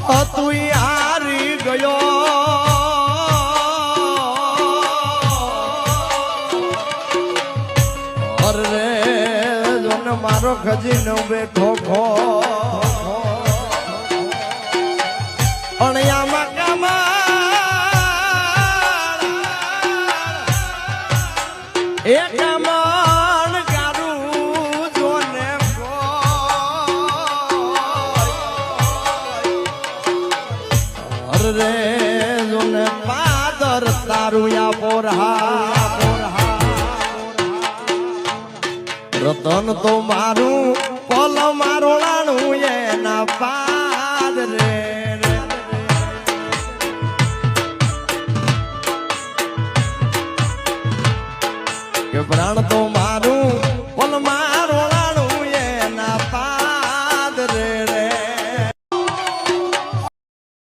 તું હારી ગયો અરે જોન મારો ખજીનો બેઠો ખો અણિયામાં કામણ એ કામણ ગાડું જોને અરે જોને પાદર તારું યા પોરહા રતન તો મારું